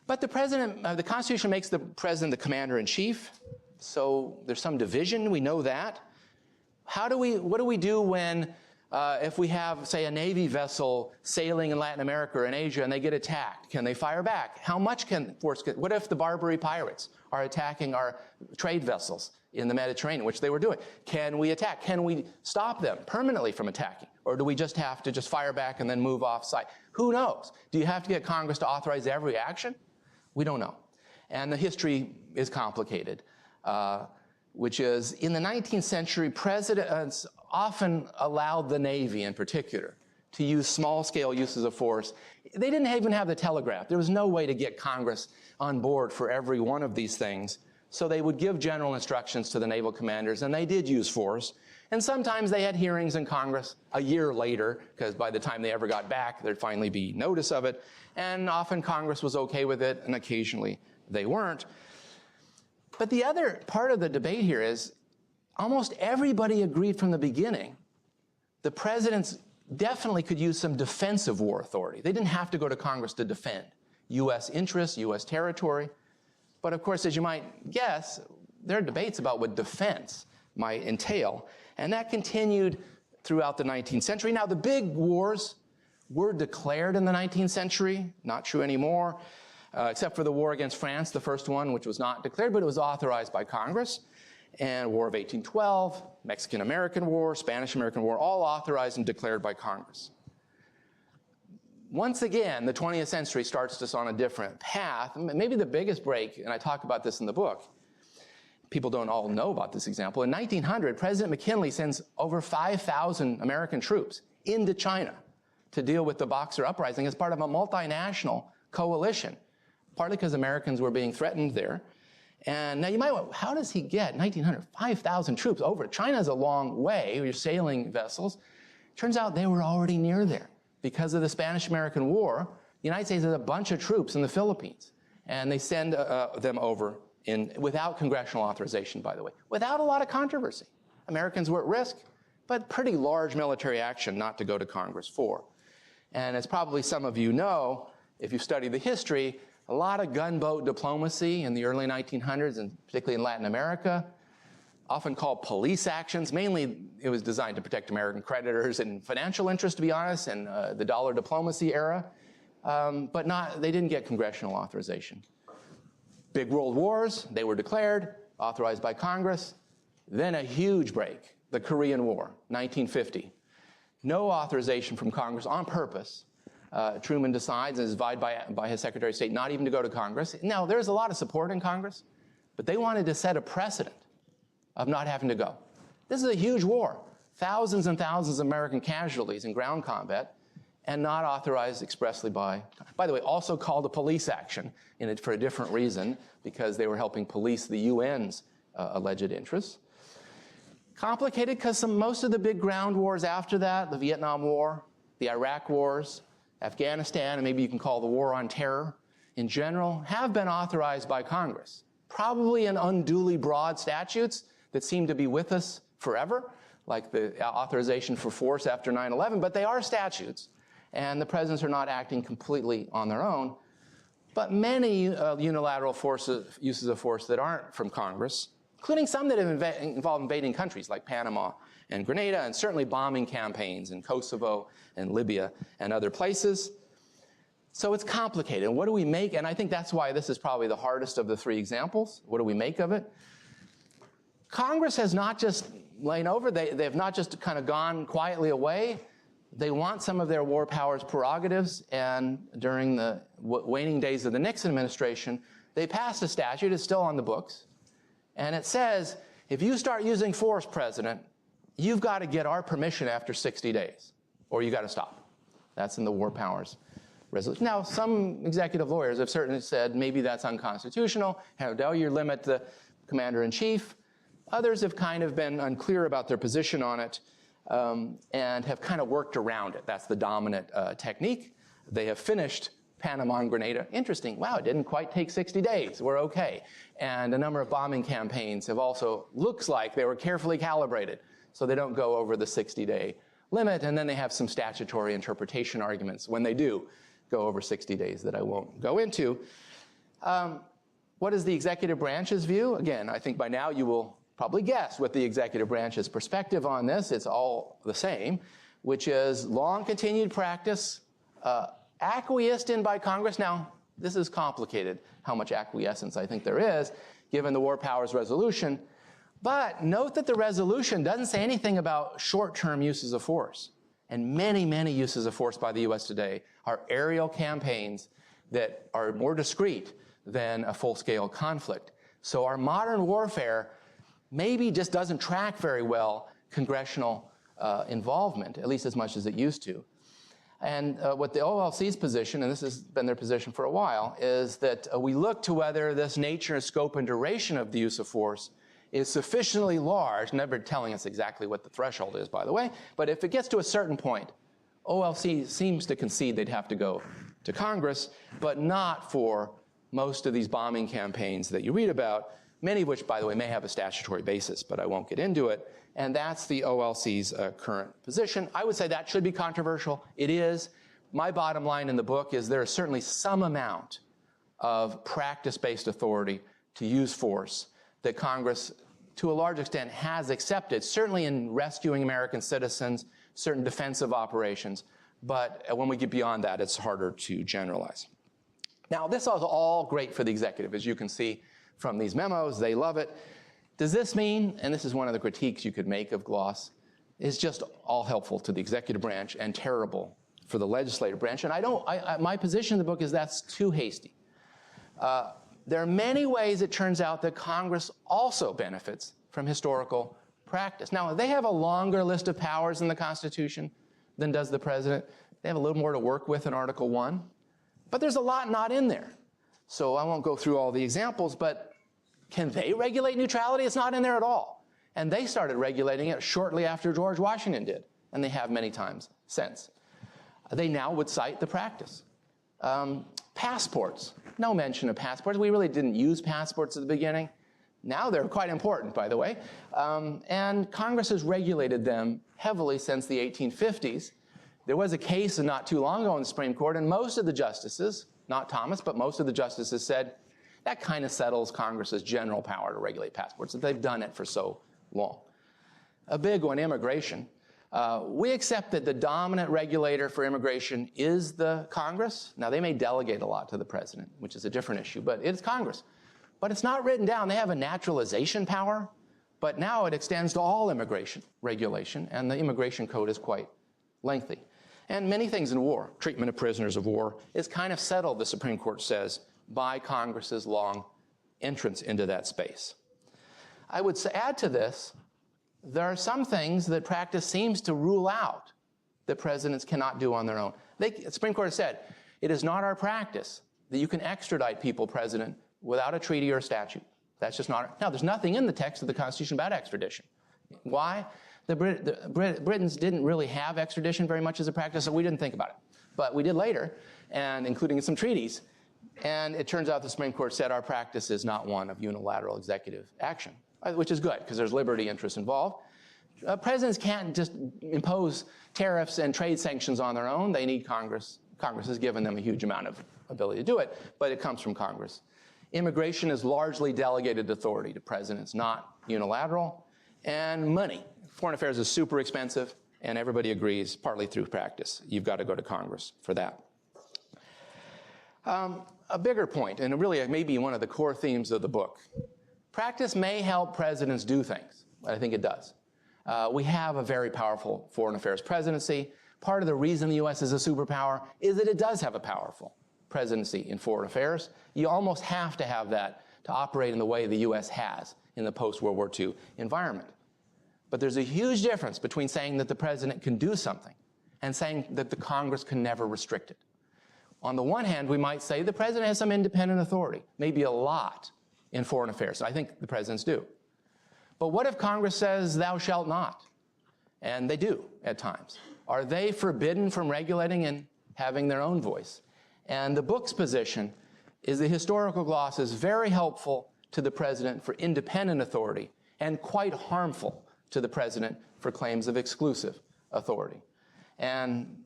But the Constitution makes the president the commander-in-chief, so there's some division, we know that. What do we do when, if we have, say, a Navy vessel sailing in Latin America or in Asia and they get attacked? Can they fire back? How much can force get? What if the Barbary pirates are attacking our trade vessels in the Mediterranean, which they were doing? Can we attack? Can we stop them permanently from attacking? Or do we just have to just fire back and then move off site? Who knows? Do you have to get Congress to authorize every action? We don't know. And the history is complicated, which is in the 19th century, presidents often allowed the Navy in particular to use small-scale uses of force. They didn't even have the telegraph. There was no way to get Congress on board for every one of these things. So they would give general instructions to the naval commanders, and they did use force. And sometimes they had hearings in Congress a year later, because by the time they ever got back, there'd finally be notice of it. And often Congress was okay with it, and occasionally they weren't. But the other part of the debate here is almost everybody agreed from the beginning the presidents definitely could use some defensive war authority. They didn't have to go to Congress to defend U.S. interests, U.S. territory. But of course, as you might guess, there are debates about what defense might entail. And that continued throughout the 19th century. Now, the big wars were declared in the 19th century, not true anymore, except for the war against France, the first one, which was not declared, but it was authorized by Congress. And War of 1812, Mexican-American War, Spanish-American War, all authorized and declared by Congress. Once again, the 20th century starts us on a different path. Maybe the biggest break, and I talk about this in the book, people don't all know about this example. In 1900, President McKinley sends over 5,000 American troops into China to deal with the Boxer Uprising as part of a multinational coalition, partly because Americans were being threatened there. And now you might wonder, how does he get 1,900, 5,000 troops over? China's a long way, you're sailing vessels. Turns out they were already near there. Because of the Spanish-American War, the United States has a bunch of troops in the Philippines, and they send them over without congressional authorization, by the way, without a lot of controversy. Americans were at risk, but pretty large military action not to go to Congress for. And as probably some of you know, if you study the history, a lot of gunboat diplomacy in the early 1900s, and particularly in Latin America, often called police actions. Mainly, it was designed to protect American creditors and financial interests, to be honest, and the dollar diplomacy era. But they didn't get congressional authorization. Big world wars, they were declared, authorized by Congress. Then a huge break, the Korean War, 1950. No authorization from Congress on purpose. Truman decides, and is advised by his Secretary of State, not even to go to Congress. Now, there's a lot of support in Congress, but they wanted to set a precedent of not having to go. This is a huge war. Thousands and thousands of American casualties in ground combat, and not authorized expressly by the way, also called a police action for a different reason, because they were helping police the UN's alleged interests. Complicated because most of the big ground wars after that, the Vietnam War, the Iraq wars, Afghanistan, and maybe you can call the War on Terror in general, have been authorized by Congress, probably in unduly broad statutes that seem to be with us forever, like the authorization for force after 9/11, but they are statutes, and the presidents are not acting completely on their own. But many unilateral uses of force that aren't from Congress, including some that have involved invading countries like Panama and Grenada, and certainly bombing campaigns in Kosovo and Libya and other places. So it's complicated. And what do we make? And I think that's why this is probably the hardest of the three examples. What do we make of it? Congress has not just lain over. They have not just kind of gone quietly away. They want some of their war powers prerogatives. And during the waning days of the Nixon administration, they passed a statute. It's still on the books. And it says, if you start using force, President, you've got to get our permission after 60 days, or you got to stop. That's in the war powers resolution. Now, some executive lawyers have certainly said maybe that's unconstitutional. How dare you limit the commander-in-chief? Others have kind of been unclear about their position on it and have kind of worked around it. That's the dominant technique. They have finished Panama and Grenada. Interesting. Wow, it didn't quite take 60 days. We're okay. And a number of bombing campaigns have also, looks like they were carefully calibrated so they don't go over the 60-day limit. And then they have some statutory interpretation arguments when they do go over 60 days that I won't go into. What is the executive branch's view? Again, I think by now you will probably guess what the executive branch's perspective on this. It's all the same, which is long continued practice, acquiesced in by Congress. Now, this is complicated, how much acquiescence I think there is, given the War Powers Resolution. But note that the resolution doesn't say anything about short-term uses of force. And many, many uses of force by the U.S. today are aerial campaigns that are more discreet than a full-scale conflict. So our modern warfare maybe just doesn't track very well congressional involvement, at least as much as it used to. And what the OLC's position, and this has been their position for a while, is that we look to whether this nature, scope, and duration of the use of force is sufficiently large, never telling us exactly what the threshold is, by the way, but if it gets to a certain point, OLC seems to concede they'd have to go to Congress, but not for most of these bombing campaigns that you read about, many of which, by the way, may have a statutory basis, but I won't get into it. And that's the OLC's current position. I would say that should be controversial. It is. My bottom line in the book is there is certainly some amount of practice-based authority to use force that Congress, to a large extent, has accepted, certainly in rescuing American citizens, certain defensive operations. But when we get beyond that, it's harder to generalize. Now, this is all great for the executive, as you can see from these memos. They love it. Does this mean, and this is one of the critiques you could make of gloss, is just all helpful to the executive branch and terrible for the legislative branch? And my position in the book is that's too hasty. There are many ways it turns out that Congress also benefits from historical practice. Now, they have a longer list of powers in the Constitution than does the president. They have a little more to work with in Article 1, but there's a lot not in there. So I won't go through all the examples, but can they regulate neutrality? It's not in there at all. And they started regulating it shortly after George Washington did, and they have many times since. They now would cite the practice. Passports, no mention of passports. We really didn't use passports at the beginning. Now they're quite important, by the way. And Congress has regulated them heavily since the 1850s. There was a case not too long ago in the Supreme Court, and most of the justices, not Thomas, but most of the justices said, that kind of settles Congress's general power to regulate passports, that they've done it for so long. A big one, immigration. We accept that the dominant regulator for immigration is the Congress. Now, they may delegate a lot to the president, which is a different issue, but it's Congress. But it's not written down. They have a naturalization power, but now it extends to all immigration regulation, and the immigration code is quite lengthy. And many things in war, treatment of prisoners of war, is kind of settled, the Supreme Court says, by Congress's long entrance into that space. I would add to this, there are some things that practice seems to rule out that presidents cannot do on their own. The Supreme Court has said, it is not our practice that you can extradite people, President, without a treaty or a statute. That's just not. Now, there's nothing in the text of the Constitution about extradition. Why? The Britons didn't really have extradition very much as a practice, so we didn't think about it. But we did later, and including some treaties. And it turns out the Supreme Court said our practice is not one of unilateral executive action, which is good, because there's liberty interests involved. Presidents can't just impose tariffs and trade sanctions on their own. They need Congress. Congress has given them a huge amount of ability to do it, but it comes from Congress. Immigration is largely delegated authority to presidents, not unilateral. And money. Foreign affairs is super expensive, and everybody agrees, partly through practice. You've got to go to Congress for that. A bigger point, and really maybe one of the core themes of the book. Practice may help presidents do things. I think it does. We have a very powerful foreign affairs presidency. Part of the reason the U.S. is a superpower is that it does have a powerful presidency in foreign affairs. You almost have to have that to operate in the way the U.S. has in the post-World War II environment. But there's a huge difference between saying that the president can do something and saying that the Congress can never restrict it. On the one hand, we might say the president has some independent authority, maybe a lot in foreign affairs. I think the presidents do. But what if Congress says, thou shalt not? And they do at times. Are they forbidden from regulating and having their own voice? And the book's position is the historical gloss is very helpful to the president for independent authority and quite harmful to the president for claims of exclusive authority. And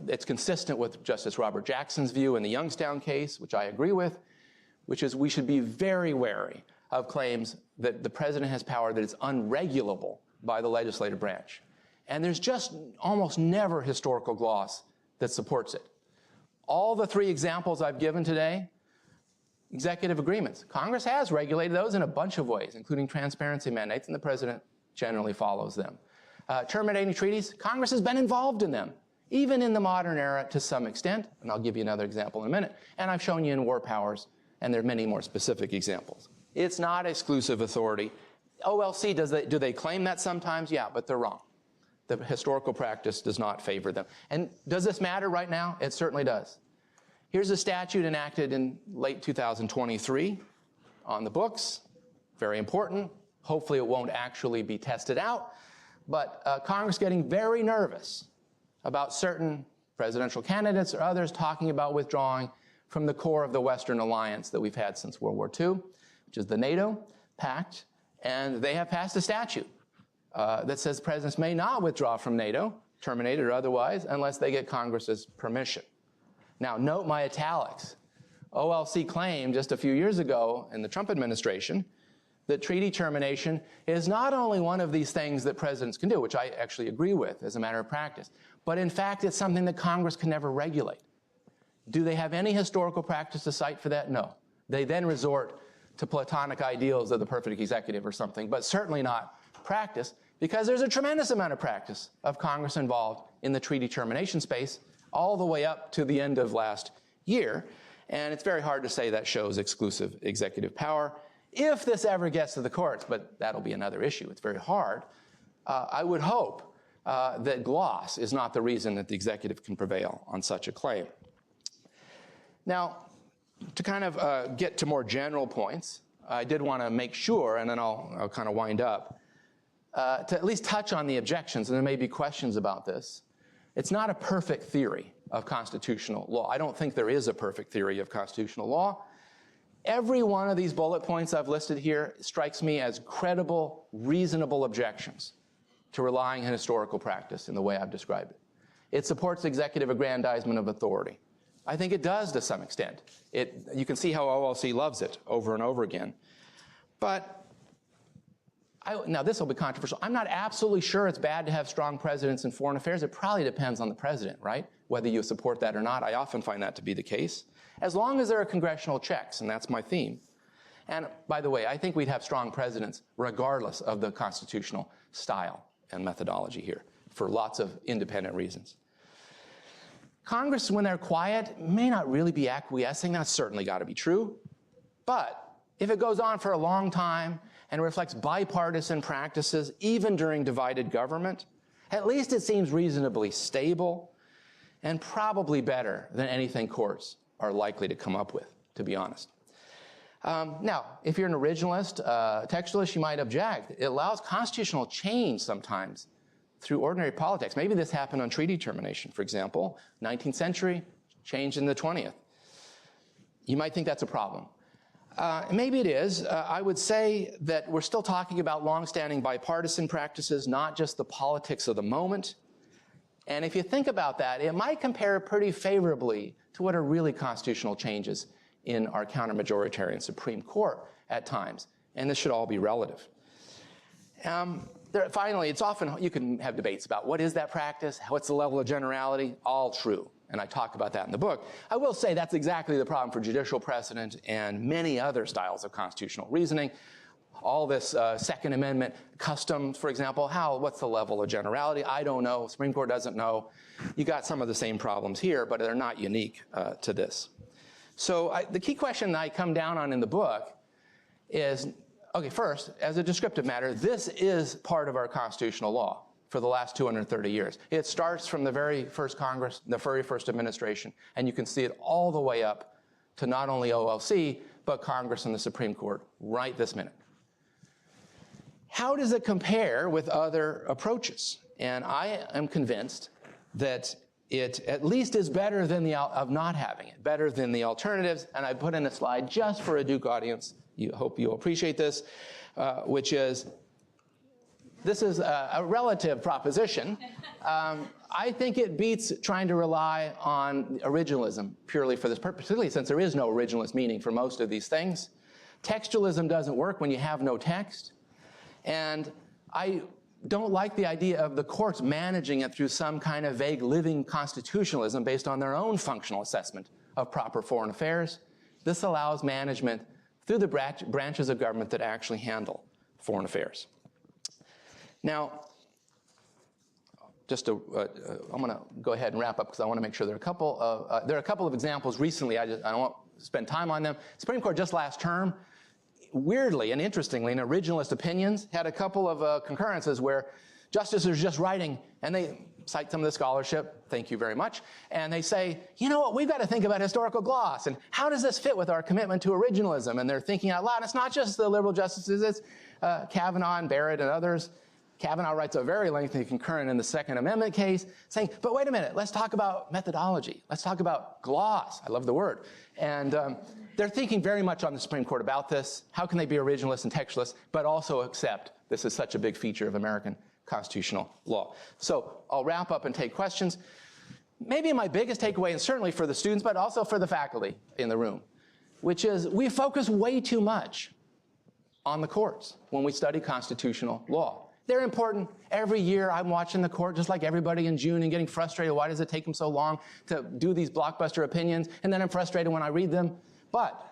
it's consistent with Justice Robert Jackson's view in the Youngstown case, which I agree with, which is we should be very wary of claims that the president has power that is unregulable by the legislative branch. And there's just almost never historical gloss that supports it. All the three examples I've given today, executive agreements. Congress has regulated those in a bunch of ways, including transparency mandates, and the president generally follows them. Terminating treaties, Congress has been involved in them, even in the modern era to some extent, and I'll give you another example in a minute. And I've shown you in war powers, and there are many more specific examples. It's not exclusive authority. OLC, do they claim that sometimes? Yeah, but they're wrong. The historical practice does not favor them. And does this matter right now? It certainly does. Here's a statute enacted in late 2023 on the books. Very important. Hopefully it won't actually be tested out. But Congress getting very nervous about certain presidential candidates or others talking about withdrawing from the core of the Western alliance that we've had since World War II, which is the NATO pact. And they have passed a statute that says presidents may not withdraw from NATO, terminated or otherwise, unless they get Congress's permission. Now, note my italics. OLC claimed just a few years ago in the Trump administration that treaty termination is not only one of these things that presidents can do, which I actually agree with as a matter of practice, but in fact it's something that Congress can never regulate. Do they have any historical practice to cite for that? No. They then resort to platonic ideals of the perfect executive or something, but certainly not practice, because there's a tremendous amount of practice of Congress involved in the treaty termination space all the way up to the end of last year. And it's very hard to say that shows exclusive executive power. If this ever gets to the courts, but that'll be another issue, it's very hard, I would hope that gloss is not the reason that the executive can prevail on such a claim. Now, to kind of get to more general points, I did want to make sure, and then I'll kind of wind up, to at least touch on the objections, and there may be questions about this. It's not a perfect theory of constitutional law. I don't think there is a perfect theory of constitutional law. Every one of these bullet points I've listed here strikes me as credible, reasonable objections to relying on historical practice in the way I've described it. It supports executive aggrandizement of authority. I think it does to some extent. You can see how OLC loves it over and over again. But now this will be controversial. I'm not absolutely sure it's bad to have strong presidents in foreign affairs. It probably depends on the president, right? Whether you support that or not. I often find that to be the case. As long as there are congressional checks, and that's my theme. And by the way, I think we'd have strong presidents regardless of the constitutional style and methodology here for lots of independent reasons. Congress, when they're quiet, may not really be acquiescing. That's certainly got to be true. But if it goes on for a long time and reflects bipartisan practices, even during divided government, at least it seems reasonably stable and probably better than anything courts are likely to come up with, to be honest. Now, if you're an originalist, textualist, you might object. It allows constitutional change sometimes through ordinary politics. Maybe this happened on treaty termination, for example, 19th century, changed in the 20th. You might think that's a problem. Maybe it is. I would say that we're still talking about longstanding bipartisan practices, not just the politics of the moment. And if you think about that, it might compare pretty favorably to what are really constitutional changes in our counter-majoritarian Supreme Court at times. And this should all be relative. Finally, it's often, you can have debates about what is that practice, what's the level of generality, all true. and I talk about that in the book. I will say that's exactly the problem for judicial precedent and many other styles of constitutional reasoning. All this Second Amendment customs, for example, what's the level of generality? I don't know. Supreme Court doesn't know. You got some of the same problems here, but they're not unique to this. So the key question I come down on in the book is, okay, first, as a descriptive matter, this is part of our constitutional law for the last 230 years. It starts from the very first Congress, the very first administration, and you can see it all the way up to not only OLC, but Congress and the Supreme Court right this minute. How does it compare with other approaches? And I am convinced that it at least is better than of not having it, better than the alternatives. And I put in a slide just for a Duke audience. Hope you'll appreciate this, which is, this is a relative proposition. I think it beats trying to rely on originalism purely for this purpose, particularly since there is no originalist meaning for most of these things. Textualism doesn't work when you have no text. And I don't like the idea of the courts managing it through some kind of vague living constitutionalism based on their own functional assessment of proper foreign affairs. This allows management through the branches of government that actually handle foreign affairs. Now, I'm going to go ahead and wrap up because I want to make sure there are a couple of examples recently. I don't want to spend time on them. Supreme Court just last term, weirdly and interestingly, in originalist opinions, had a couple of concurrences where justices are just writing, and they cite some of the scholarship, thank you very much, and they say, you know what, we've got to think about historical gloss, and how does this fit with our commitment to originalism? And they're thinking out loud. It's not just the liberal justices, it's Kavanaugh and Barrett and others. Kavanaugh writes a very lengthy concurrent in the Second Amendment case, saying, but wait a minute, let's talk about methodology. Let's talk about gloss. I love the word. And they're thinking very much on the Supreme Court about this. How can they be originalist and textualist, but also accept this is such a big feature of American constitutional law? So I'll wrap up and take questions. Maybe my biggest takeaway, and certainly for the students, but also for the faculty in the room, which is we focus way too much on the courts when we study constitutional law. They're important. Every year I'm watching the court just like everybody in June and getting frustrated. Why does it take them so long to do these blockbuster opinions? And then I'm frustrated when I read them. But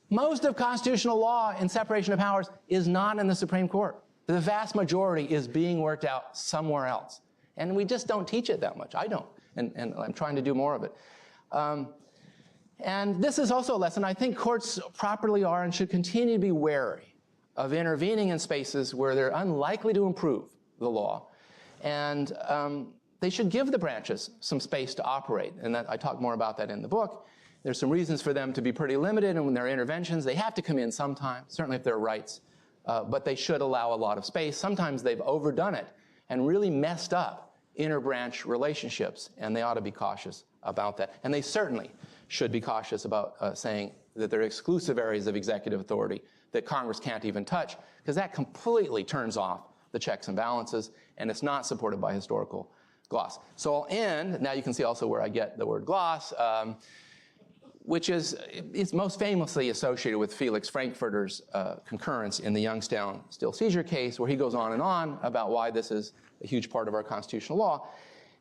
most of constitutional law and separation of powers is not in the Supreme Court. The vast majority is being worked out somewhere else. And we just don't teach it that much. I don't. And I'm trying to do more of it. And this is also a lesson. I think courts properly are and should continue to be wary of intervening in spaces where they're unlikely to improve the law. And they should give the branches some space to operate. And I talk more about that in the book. There's some reasons for them to be pretty limited in their interventions. They have to come in sometime, certainly if there are rights. But they should allow a lot of space. Sometimes they've overdone it and really messed up inter-branch relationships, and they ought to be cautious about that. And they certainly should be cautious about saying that there are exclusive areas of executive authority that Congress can't even touch, because that completely turns off the checks and balances, and it's not supported by historical gloss. So I'll end. Now you can see also where I get the word gloss, which is most famously associated with Felix Frankfurter's concurrence in the Youngstown still seizure case, where he goes on and on about why this is a huge part of our constitutional law.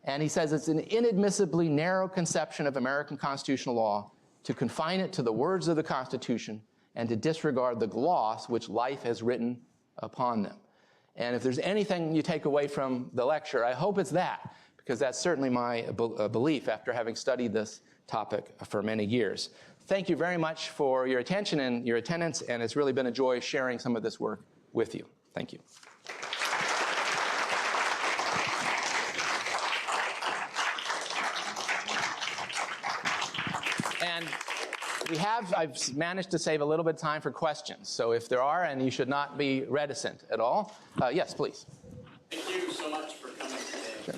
And he says it's an inadmissibly narrow conception of American constitutional law to confine it to the words of the Constitution and to disregard the gloss which life has written upon them. And if there's anything you take away from the lecture, I hope it's that, because that's certainly my belief after having studied this topic for many years. Thank you very much for your attention and your attendance, and it's really been a joy sharing some of this work with you. Thank you. And I've managed to save a little bit of time for questions. So if there are, and you should not be reticent at all. Yes, please. Thank you so much for coming today. Sure.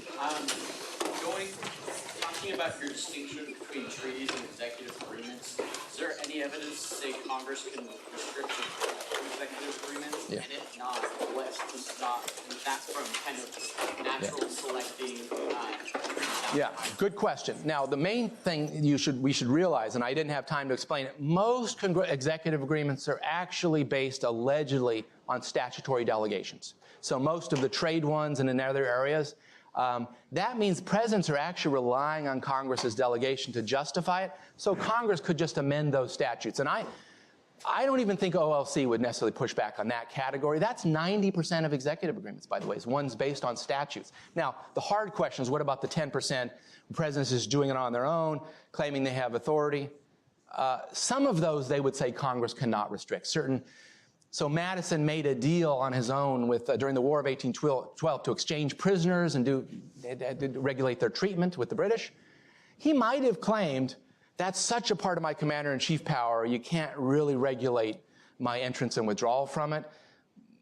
Talking about your distinction between treaties and executive agreements, is there any evidence to say Congress can restrict executive agreements? Yeah. And if not, that's from kind of natural selecting. Yeah, good question. Now, the main thing we should realize, and I didn't have time to explain it, most executive agreements are actually based allegedly on statutory delegations. So most of the trade ones and in other areas That means presidents are actually relying on Congress's delegation to justify it, so Congress could just amend those statutes. And I don't even think OLC would necessarily push back on that category. That's 90% of executive agreements, by the way, is ones based on statutes. Now, the hard question is, what about the 10%? Presidents is doing it on their own, claiming they have authority. Some of those, they would say Congress cannot restrict. So Madison made a deal on his own with during the War of 1812 to exchange prisoners and regulate their treatment with the British. He might have claimed, that's such a part of my commander-in-chief power, you can't really regulate my entrance and withdrawal from it.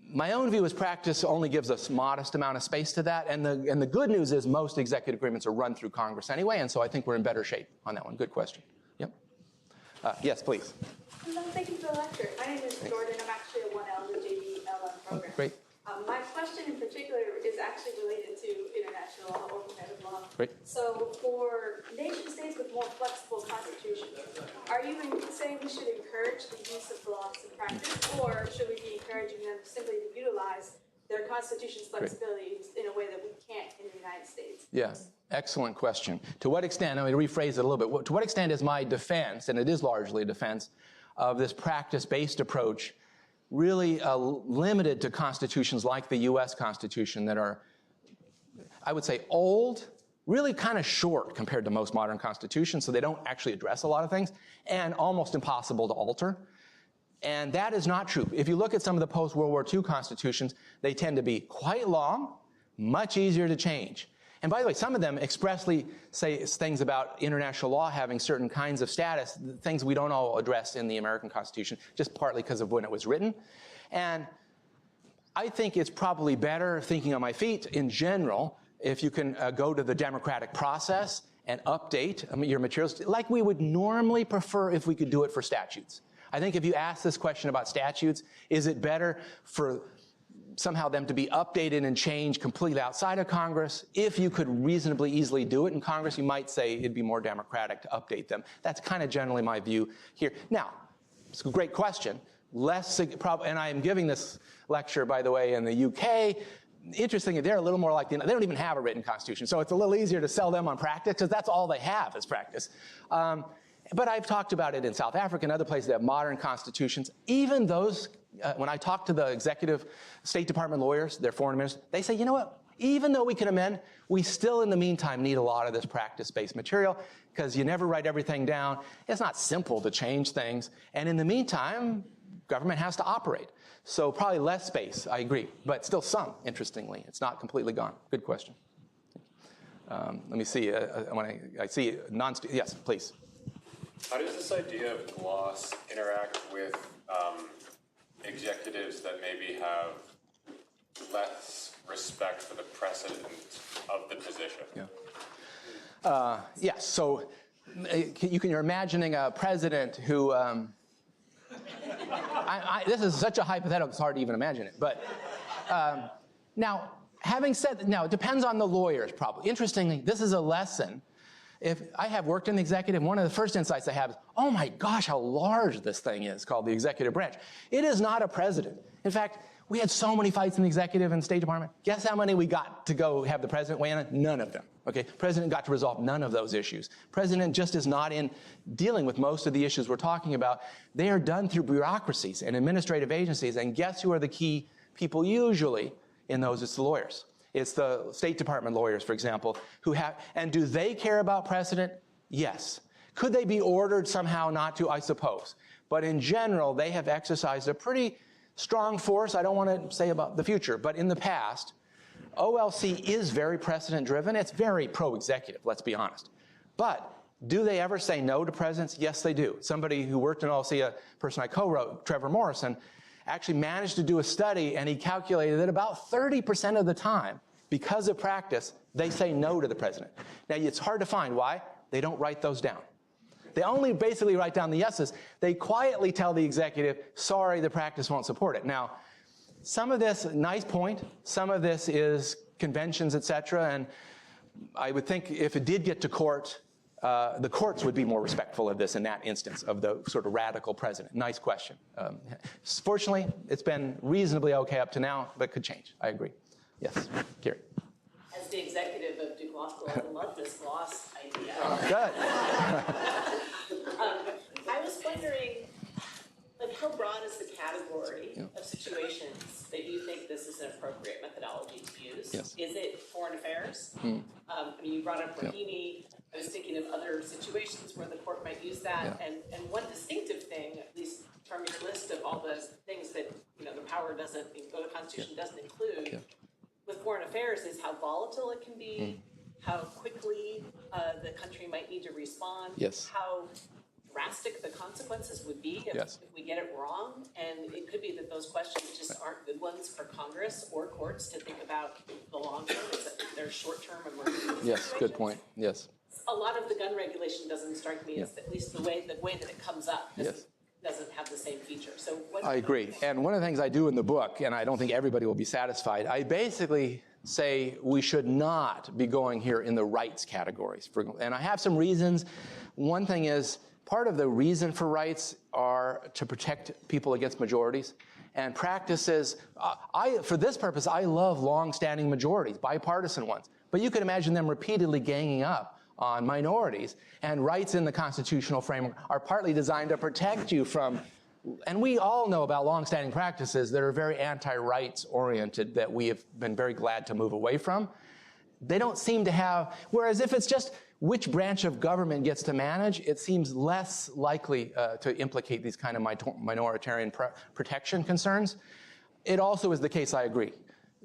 My own view is practice only gives us a modest amount of space to that, and the good news is most executive agreements are run through Congress anyway, and so I think we're in better shape on that one. Good question. Yep. Yes, please. Hello, thank you for the lecture. My name is Jordan. I'm actually a 1L in the JD/LM program. Great. My question in particular is actually related to international law or competitive law. Great. So for nation states with more flexible constitutions, are you saying we should encourage the use of the laws in practice, or should we be encouraging them simply to utilize their constitution's flexibility in a way that we can't in the United States? Yeah, excellent question. To what extent, let me rephrase it a little bit, to what extent is my defense, and it is largely a defense, of this practice-based approach really limited to constitutions like the U.S. Constitution that are, I would say, old, really kind of short compared to most modern constitutions, so they don't actually address a lot of things, and almost impossible to alter. And that is not true. If you look at some of the post-World War II constitutions, they tend to be quite long, much easier to change. And by the way, some of them expressly say things about international law having certain kinds of status, things we don't all address in the American Constitution, just partly because of when it was written. And I think it's probably better, thinking on my feet in general, if you can go to the democratic process and update your materials like we would normally prefer if we could do it for statutes. I think if you ask this question about statutes, is it better for somehow them to be updated and changed completely outside of Congress? If you could reasonably easily do it in Congress, you might say it'd be more democratic to update them. That's kind of generally my view here. Now, it's a great question. And I am giving this lecture, by the way, in the UK. Interestingly, they're a little more like, they don't even have a written constitution, so it's a little easier to sell them on practice, because that's all they have is practice. But I've talked about it in South Africa and other places that have modern constitutions. Even those, when I talk to the executive State Department lawyers, their foreign ministers, they say, you know what, even though we can amend, we still in the meantime need a lot of this practice-based material, because you never write everything down. It's not simple to change things. And in the meantime, government has to operate. So probably less space, I agree, but still some, interestingly. It's not completely gone. Good question. Let me see, when I see yes, please. How does this idea of gloss interact with executives that maybe have less respect for the precedent of the position? Yeah. Yes, so you're imagining a president who, this is such a hypothetical, it's hard to even imagine it. But now, having said that, now it depends on the lawyers probably. Interestingly, this is a lesson. If I have worked in the executive, one of the first insights I have is, oh my gosh, how large this thing is called the executive branch. It is not a president. In fact, we had so many fights in the executive and State Department. Guess how many we got to go have the president weigh in? None of them. Okay, president got to resolve none of those issues. President just is not in dealing with most of the issues we're talking about. They are done through bureaucracies and administrative agencies, and guess who are the key people usually in those? It's the lawyers. It's the State Department lawyers, for example, who have, and do they care about precedent? Yes. Could they be ordered somehow not to? I suppose. But in general, they have exercised a pretty strong force. I don't want to say about the future, but in the past, OLC is very precedent-driven. It's very pro-executive, let's be honest. But do they ever say no to presidents? Yes, they do. Somebody who worked in OLC, a person I co-wrote, Trevor Morrison, actually managed to do a study, and he calculated that about 30% of the time, because of practice, they say no to the president. Now, it's hard to find. Why? They don't write those down. They only basically write down the yeses. They quietly tell the executive, sorry, the practice won't support it. Now, some of this, nice point, some of this is conventions, et cetera, and I would think if it did get to court, the courts would be more respectful of this in that instance, of the sort of radical president. Nice question. Fortunately, it's been reasonably okay up to now, but could change. I agree. Yes, Currie. As the executive of Duke Law School, I love this gloss idea. Good. I was wondering, like, how broad is the category of situations that you think this is an appropriate methodology to use? Yes. Is it foreign affairs? I mean, you brought up Rahimi. I was thinking of other situations where the court might use that. And one distinctive thing, at least from your list of all the things that, the power doesn't, or the Constitution doesn't include, with foreign affairs is how volatile it can be, how quickly the country might need to respond, how drastic the consequences would be if we get it wrong. And it could be that those questions just aren't good ones for Congress or courts to think about the long term. They're short-term emergency Yes, good point. Yes. A lot of the gun regulation doesn't strike me as, at least the way that it comes up doesn't have the same feature. So I agree. And one of the things I do in the book, and I don't think everybody will be satisfied, I basically say we should not be going here in the rights categories. And I have some reasons. One thing is, part of the reason for rights are to protect people against majorities. And practices, for this purpose, I love long-standing majorities, bipartisan ones. But you can imagine them repeatedly ganging up on minorities. And rights in the constitutional framework are partly designed to protect you from, and we all know about long-standing practices that are very anti-rights oriented that we have been very glad to move away from. They don't seem to have, whereas if it's just which branch of government gets to manage, it seems less likely to implicate these kind of minoritarian protection concerns. It also is the case, I agree,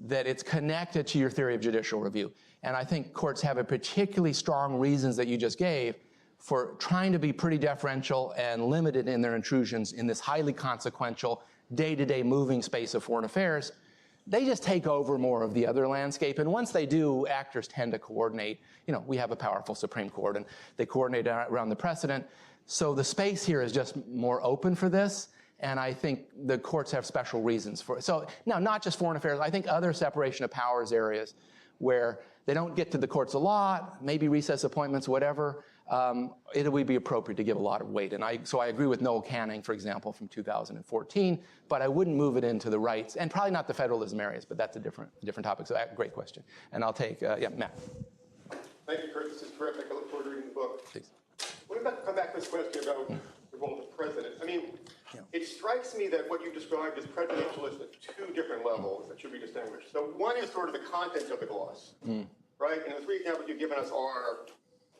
that it's connected to your theory of judicial review. And I think courts have a particularly strong reasons that you just gave for trying to be pretty deferential and limited in their intrusions in this highly consequential, day-to-day moving space of foreign affairs. They just take over more of the other landscape. And once they do, actors tend to coordinate. We have a powerful Supreme Court, and they coordinate around the precedent. So the space here is just more open for this. And I think the courts have special reasons for it. So now, not just foreign affairs, I think other separation of powers areas where they don't get to the courts a lot, maybe recess appointments, whatever, it would be appropriate to give a lot of weight. And so I agree with Noel Canning, for example, from 2014, but I wouldn't move it into the rights, and probably not the federalism areas, but that's a different topic. So great question. And I'll take, Matt. Thank you, Kurt. This is terrific. I look forward to reading the book. Please. Let me come back to this question about the role of the president. I mean, it strikes me that what you described as presidentialist at two different levels that should be distinguished. So one is sort of the content of the gloss, right? And the three examples you've given us are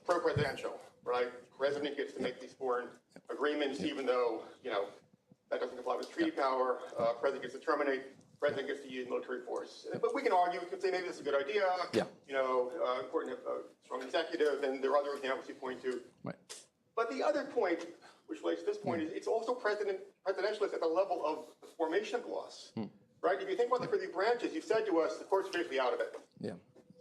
pro-presidential, right? President gets to make these foreign agreements, even though, that doesn't comply with treaty power. President gets to terminate. President gets to use military force. But we can argue, we can say maybe this is a good idea. Important to have a strong executive, and there are other examples you point to. Right. But the other point, which relates to this point, is it's also presidentialist at the level of the formation of gloss, right? If you think about the three branches, you've said to us the court's basically out of it. Yeah.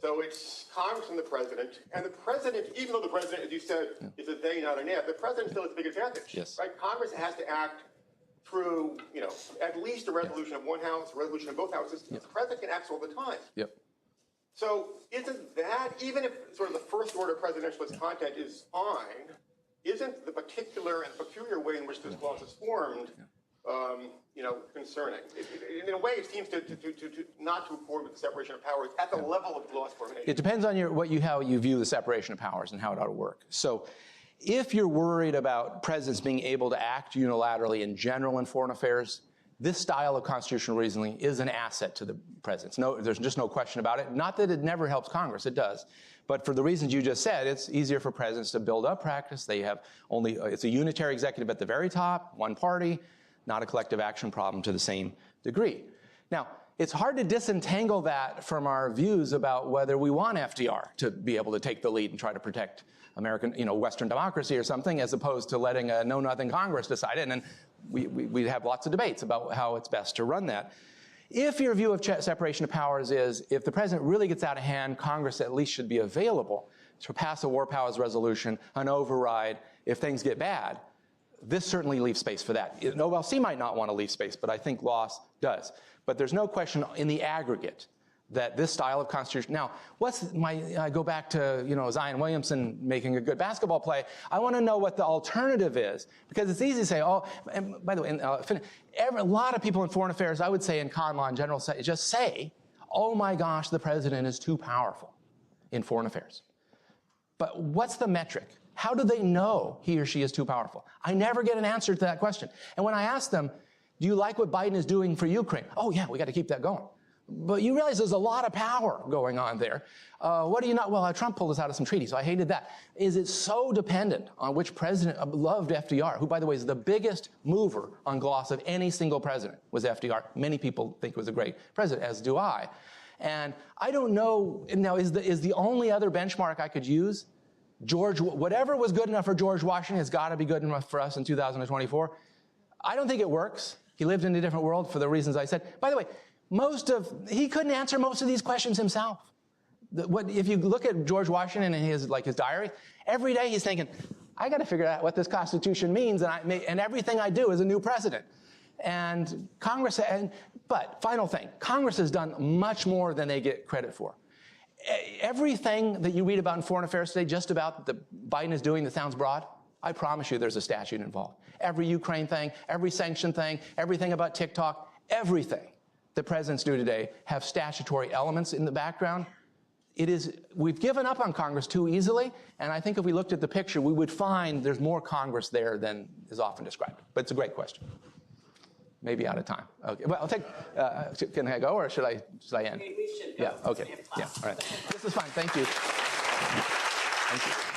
So it's Congress and the president, even though the president, as you said, is a they, not an if, the president still has a big advantage, right? Congress has to act through, at least a resolution of one house, a resolution of both houses. The president can act all the time. Yep. So isn't that, even if sort of the first order presidentialist content is fine, isn't the particular and peculiar way in which this clause is formed, concerning? In a way, it seems to not to accord with the separation of powers at the level of clause formation. It depends on how you view the separation of powers and how it ought to work. So if you're worried about presidents being able to act unilaterally in general in foreign affairs, this style of constitutional reasoning is an asset to the presidents. No, there's just no question about it. Not that it never helps Congress, it does. But for the reasons you just said, it's easier for presidents to build up practice. They have it's a unitary executive at the very top, one party, not a collective action problem to the same degree. Now, it's hard to disentangle that from our views about whether we want FDR to be able to take the lead and try to protect American, Western democracy or something, as opposed to letting a know-nothing Congress decide it. And then we have lots of debates about how it's best to run that. If your view of separation of powers is, if the president really gets out of hand, Congress at least should be available to pass a war powers resolution, an override, if things get bad, this certainly leaves space for that. OLC might not want to leave space, but I think Loss does. But there's no question in the aggregate that this style of constitution. Now, I go back to, Zion Williamson making a good basketball play. I want to know what the alternative is, because it's easy to say, and by the way, a lot of people in foreign affairs, I would say in con law in general, just say, oh my gosh, the president is too powerful. in foreign affairs. But what's the metric? How do they know he or she is too powerful? I never get an answer to that question. And when I ask them, do you like what Biden is doing for Ukraine? Oh yeah, we got to keep that going. But you realize there's a lot of power going on there. What do you not? Well, Trump pulled us out of some treaties, so I hated that. Is it so dependent on which president loved FDR, who, by the way, is the biggest mover on gloss of any single president, was FDR. Many people think was a great president, as do I. And I don't know, now is the only other benchmark I could use, whatever was good enough for George Washington has got to be good enough for us in 2024. I don't think it works. He lived in a different world for the reasons I said. By the way, he couldn't answer most of these questions himself. If you look at George Washington and his diary, every day he's thinking, I got to figure out what this Constitution means, and everything I do is a new precedent. And Congress, but final thing, Congress has done much more than they get credit for. Everything that you read about in foreign affairs today, just about that Biden is doing that sounds broad, I promise you there's a statute involved. Every Ukraine thing, every sanction thing, everything about TikTok, everything the presidents do today have statutory elements in the background. We've given up on Congress too easily, and I think if we looked at the picture, we would find there's more Congress there than is often described. But it's a great question. Maybe out of time. Okay. Well, I'll take. Can I go, or should I end? We should go. Yeah. Okay. Yeah. All right. This is fine. Thank you. Thank you.